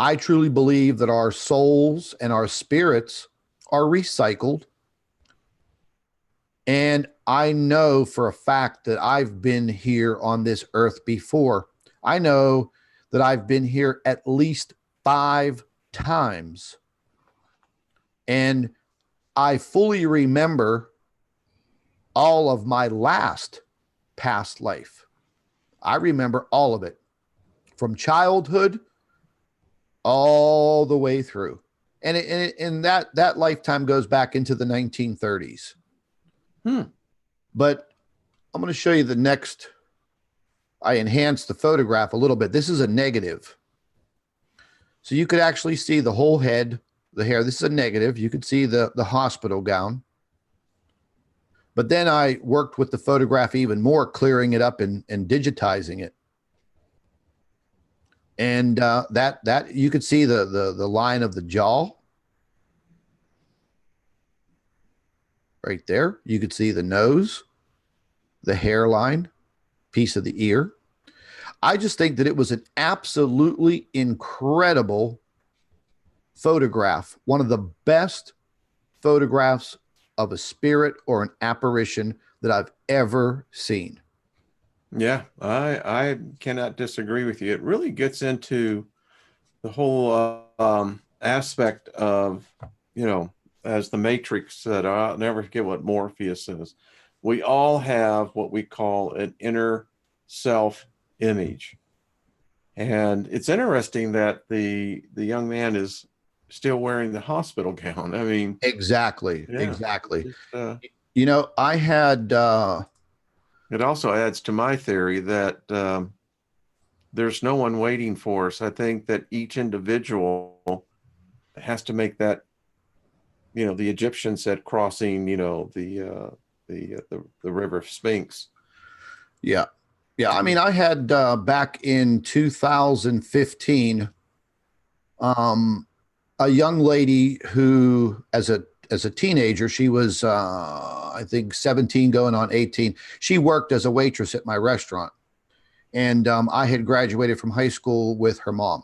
I truly believe that our souls and our spirits are recycled. And I know for a fact that I've been here on this earth before. I know that I've been here at least 5 times. And I fully remember all of my last past life. I remember all of it from childhood all the way through. And that lifetime goes back into the 1930s. But I'm going to show you the next. I enhanced the photograph a little bit. This is a negative. So you could actually see the whole head, the hair. This is a negative. You could see the hospital gown. But then I worked with the photograph even more, clearing it up and digitizing it. And that you could see the line of the jaw right there. You could see the nose, the hairline, piece of the ear. I just think that it was an absolutely incredible photograph. One of the best photographs of a spirit or an apparition that I've ever seen. Yeah, I cannot disagree with you. It really gets into the whole aspect of, you know, as the Matrix said, I'll never forget what Morpheus says. We all have what we call an inner self image. And it's interesting that the young man is still wearing the hospital gown. I mean, exactly. Yeah, exactly. You know, I had it also adds to my theory that there's no one waiting for us. I think that each individual has to make that, you know, the Egyptians said crossing, you know, the river Sphinx. Yeah. I mean, I had back in 2015, a young lady who, as a teenager, she was, I think 17 going on 18. She worked as a waitress at my restaurant. And I had graduated from high school with her mom.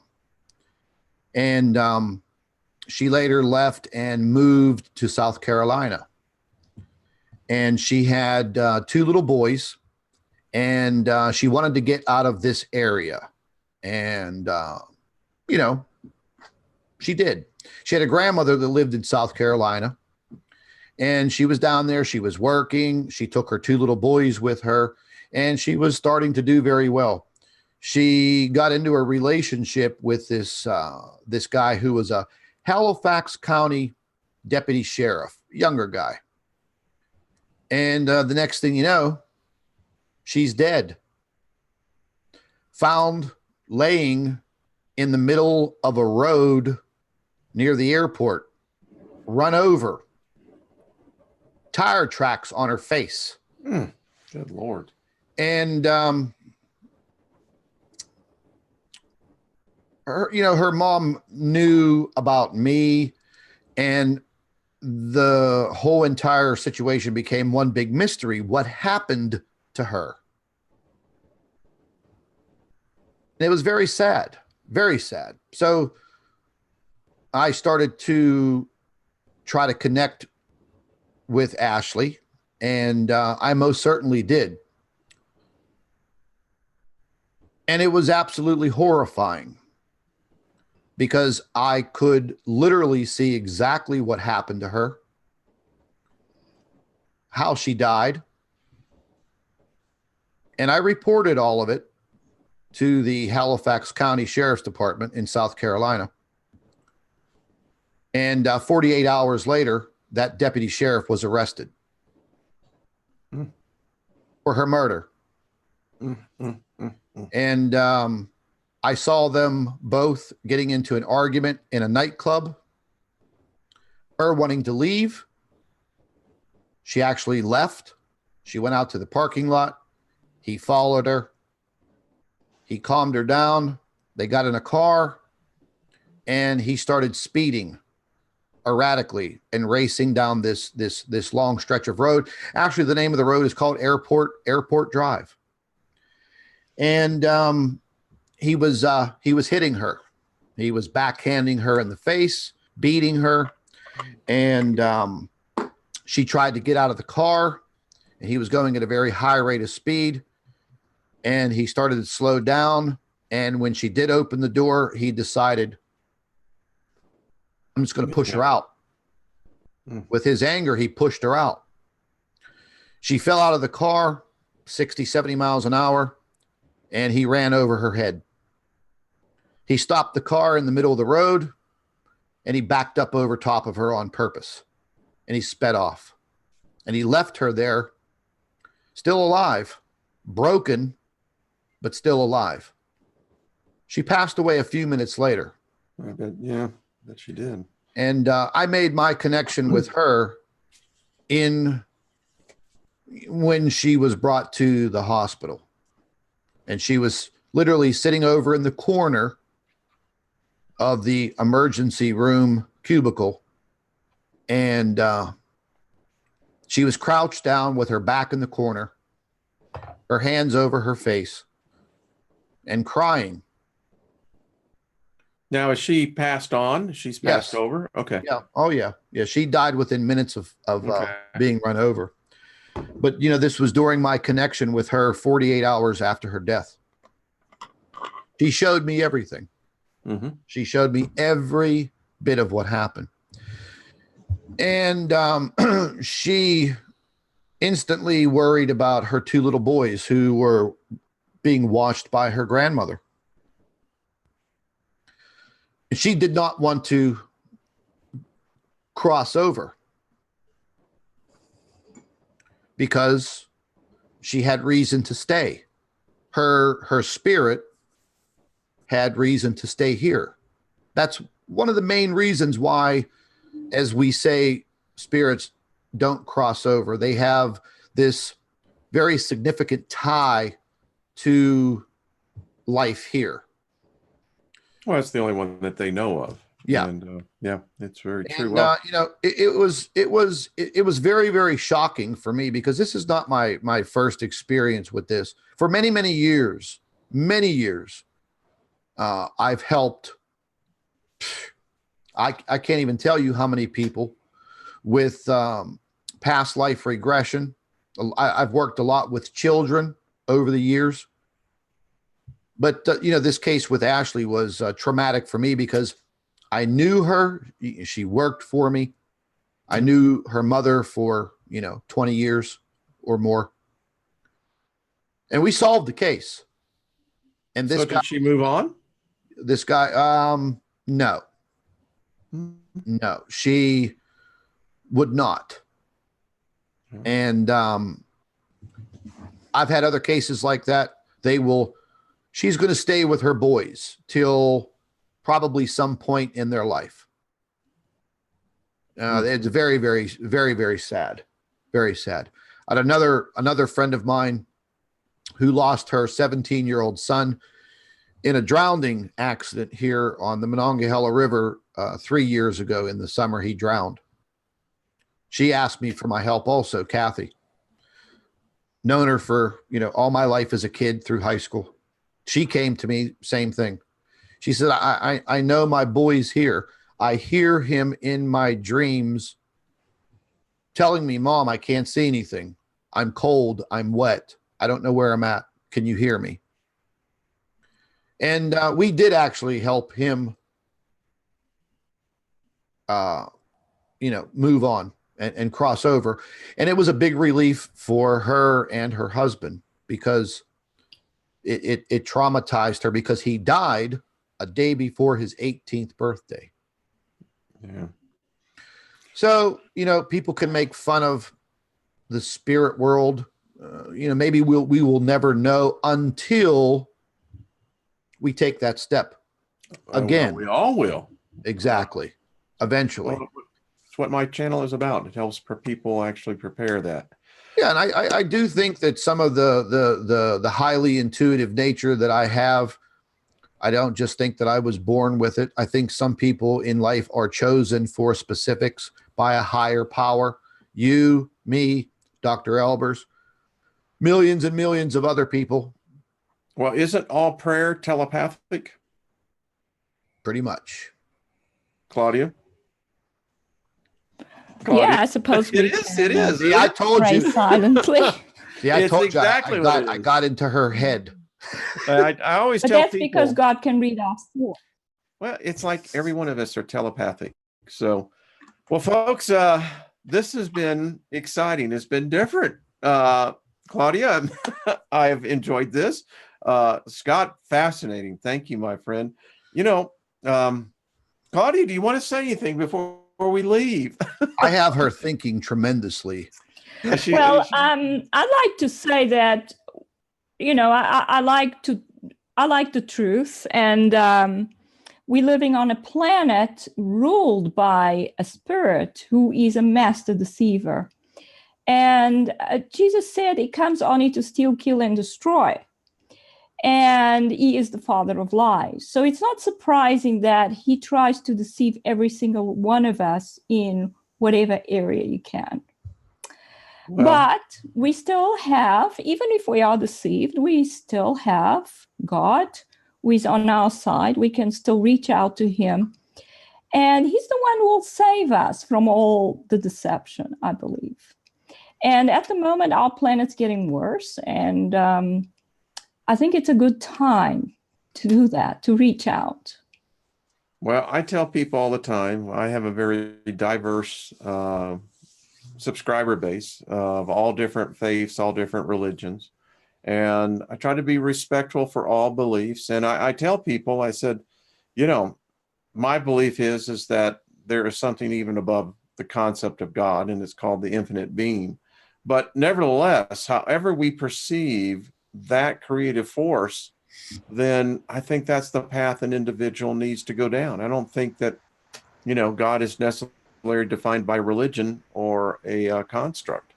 And she later left and moved to South Carolina. And she had 2 little boys. And she wanted to get out of this area. And, you know, she did. She had a grandmother that lived in South Carolina. And she was down there. She was working. She took her 2 little boys with her. And she was starting to do very well. She got into a relationship with this guy who was a Halifax County deputy sheriff, younger guy. And the next thing you know, she's dead. Found laying in the middle of a road near the airport. run over, tire tracks on her face. Good Lord. And her mom knew about me, and the whole entire situation became one big mystery. What happened to her? It was very sad, very sad. So I started to try to connect with Ashley, and I most certainly did. And it was absolutely horrifying because I could literally see exactly what happened to her, how she died. And I reported all of it to the Halifax County Sheriff's Department in South Carolina. And 48 hours later, that deputy sheriff was arrested for her murder. And I saw them both getting into an argument in a nightclub, her wanting to leave. She actually left. She went out to the parking lot. He followed her. He calmed her down. They got in a car, and he started speeding erratically and racing down this long stretch of road. Actually, the name of the road is called Airport Drive. And he was hitting her. He was backhanding her in the face, beating her, and she tried to get out of the car, and he was going at a very high rate of speed, and he started to slow down. And when she did open the door, he decided, I'm just going to push her out. With his anger, he pushed her out. She fell out of the car, 60, 70 miles an hour, and he ran over her head. He stopped the car in the middle of the road, and he backed up over top of her on purpose, and he sped off. And he left her there, still alive, broken, but still alive. She passed away a few minutes later. I bet, yeah, that she did. And I made my connection with her when she was brought to the hospital. And she was literally sitting over in the corner of the emergency room cubicle. And she was crouched down with her back in the corner, her hands over her face, and crying. Now, is she passed on? She's passed over? Okay. Yeah. Oh, yeah. Yeah. She died within minutes of being run over. But, this was during my connection with her 48 hours after her death. She showed me everything. She showed me every bit of what happened. And she instantly worried about her two little boys who were being watched by her grandmother. She did not want to cross over because she had reason to stay. Her spirit had reason to stay here. That's one of the main reasons why, as we say, spirits don't cross over. They have this very significant tie to life here. Well, that's the only one that they know of. Yeah. And yeah, it's very true. And, well, it was very, very shocking for me because this is not my first experience with this. For many, many years, I've helped. I can't even tell you how many people with past life regression. I've worked a lot with children over the years. But, this case with Ashley was traumatic for me because I knew her. She worked for me. I knew her mother for, 20 years or more. And we solved the case. And this did she move on? This guy, no. No, she would not. And I've had other cases like that. She's going to stay with her boys till probably some point in their life. It's very, very, very, very sad. Very sad. I had another friend of mine who lost her 17-year-old son in a drowning accident here on the Monongahela River 3 years ago in the summer. He drowned. She asked me for my help also, Kathy. Known her for, all my life as a kid through high school. She came to me, same thing. She said, I know my boy's here. I hear him in my dreams telling me, Mom, I can't see anything. I'm cold. I'm wet. I don't know where I'm at. Can you hear me? And we did actually help him, move on and cross over. And it was a big relief for her and her husband because it traumatized her because he died a day before his 18th birthday. Yeah. So, people can make fun of the spirit world. Maybe we will never know until we take that step again. Well, we all will. Exactly. Eventually. Well, it's what my channel is about. It helps people actually prepare that. Yeah, and I do think that some of the highly intuitive nature that I have, I don't just think that I was born with it. I think some people in life are chosen for specifics by a higher power. You, me, Dr. Albers, millions and millions of other people. Well, isn't all prayer telepathic? Pretty much. Claudia? Yeah, I suppose it is. See, I told pray you. silently. See, I It's told exactly you. what it I is. got into her head. I always But tell that's people. because God can read our thoughts. Well, it's like every one of us are telepathic. So, well, folks, this has been exciting. It's been different. Claudia, I've enjoyed this. Scott, fascinating. Thank you, my friend. Claudia, do you want to say anything before we leave? I have her thinking tremendously. I'd like to say that, I like the truth, and we're living on a planet ruled by a spirit who is a master deceiver. And Jesus said he comes only to steal, kill, and destroy. And he is the father of lies. So it's not surprising that he tries to deceive every single one of us in whatever area you can. Well, but we still have, even if we are deceived, we still have God who is on our side. We can still reach out to him. And he's the one who will save us from all the deception, I believe. And at the moment, our planet's getting worse. And I think it's a good time to do that, to reach out. Well, I tell people all the time, I have a very diverse subscriber base of all different faiths, all different religions. And I try to be respectful for all beliefs. And I tell people, I said, my belief is that there is something even above the concept of God, and it's called the infinite being. But nevertheless, however we perceive that creative force, then I think that's the path an individual needs to go down. I don't think that, God is necessarily defined by religion or a construct.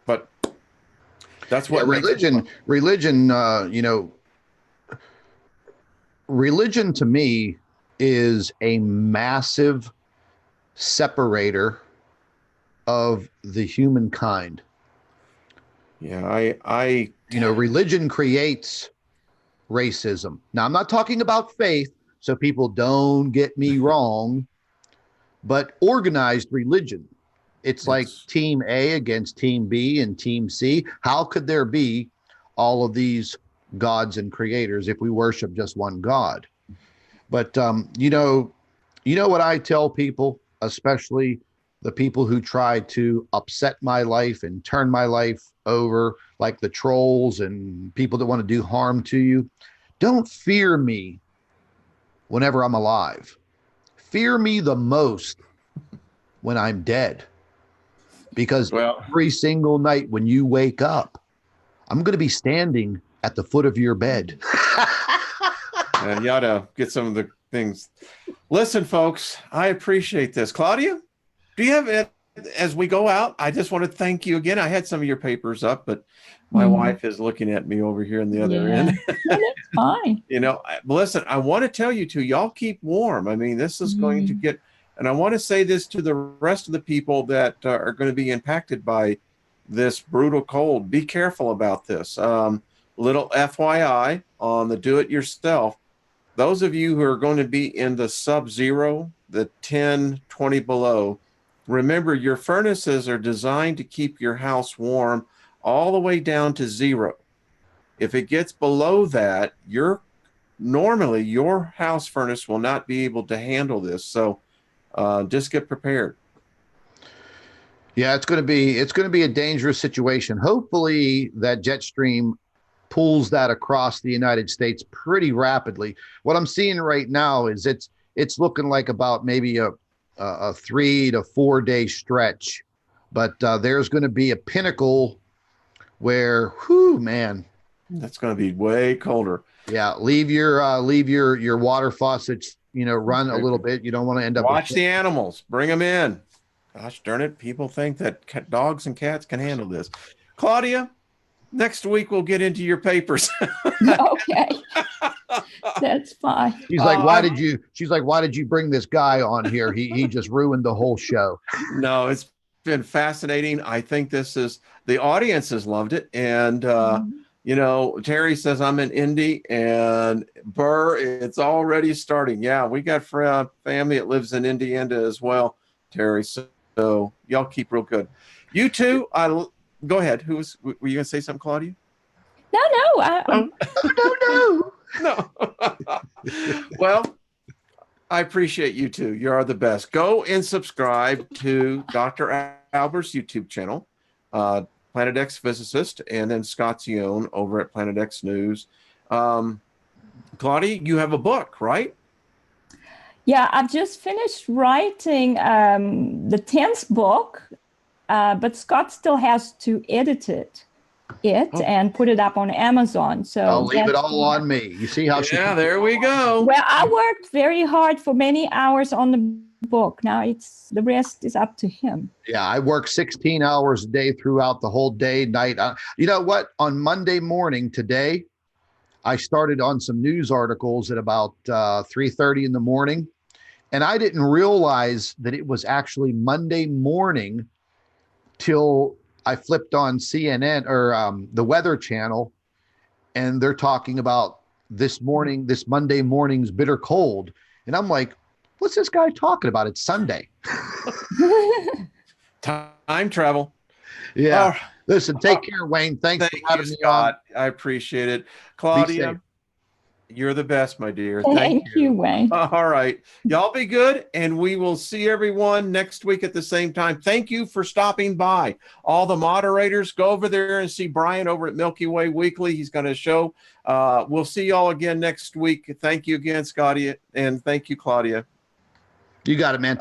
But that's what religion, religion to me is a massive separator of the humankind. Yeah, religion creates racism. Now, I'm not talking about faith, so people don't get me wrong, but organized religion. It's like team A against team B and team C. How could there be all of these gods and creators if we worship just one God? But, what I tell people, especially the people who try to upset my life and turn my life over, like the trolls and people that want to do harm to you, don't fear me whenever I'm alive. Fear me the most when I'm dead. Because every single night when you wake up, I'm going to be standing at the foot of your bed. You ought to get some of the things. Listen, folks, I appreciate this. Claudia? Do you have, as we go out, I just want to thank you again. I had some of your papers up, but my wife is looking at me over here on the other end. No, that's fine. Listen, I want to tell you two, y'all keep warm. I mean, this is going to get, and I want to say this to the rest of the people that are going to be impacted by this brutal cold. Be careful about this. Little FYI on the do-it-yourself. Those of you who are going to be in the sub-zero, the 10, 20 below, remember your furnaces are designed to keep your house warm all the way down to 0. If it gets below that, normally your house furnace will not be able to handle this. So just get prepared. Yeah, it's going to be a dangerous situation. Hopefully that jet stream pulls that across the United States pretty rapidly. What I'm seeing right now is it's looking like about maybe a 3 to 4 day stretch, but there's going to be a pinnacle where, whew, man, that's going to be way colder. Yeah, leave your water faucets, run a little bit. You don't want to end up. Watch the animals. Bring them in. Gosh darn it! People think that dogs and cats can handle this. Claudia, next week we'll get into your papers. Okay, that's fine. She's like, why did you bring this guy on here? He just ruined the whole show. No, it's been fascinating. I think the audience has loved it, and Terry says I'm in Indy, and Burr, it's already starting. Yeah, we got family that lives in Indiana as well, Terry. So y'all keep real good. You two, go ahead. Were you going to say something, Claudia? No. Well, I appreciate you two. You are the best. Go and subscribe to Dr. Albers' YouTube channel, Planet X Physicist, and then Scott's own over at Planet X News. Claudia, you have a book, right? Yeah, I've just finished writing the 10th book, but Scott still has to edit it and put it up on Amazon. So I'll leave it all on me. You see how Yeah, there we go. Well, I worked very hard for many hours on the book. Now the rest is up to him. Yeah, I work 16 hours a day throughout the whole day, night. You know what? On Monday morning today, I started on some news articles at about 3:30 in the morning, and I didn't realize that it was actually Monday morning till I flipped on CNN or the Weather Channel, and they're talking about this Monday morning's bitter cold, and I'm like, what's this guy talking about? It's Sunday. Time travel. Yeah. Listen, take care, Wayne. Thanks for having me on. I appreciate it. Claudia, you're the best, my dear. Thank you, Wayne. All right. Y'all be good, and we will see everyone next week at the same time. Thank you for stopping by. All the moderators, go over there and see Brian over at Milky Way Weekly. He's going to show. We'll see y'all again next week. Thank you again, Scotty, and thank you, Claudia. You got it, man.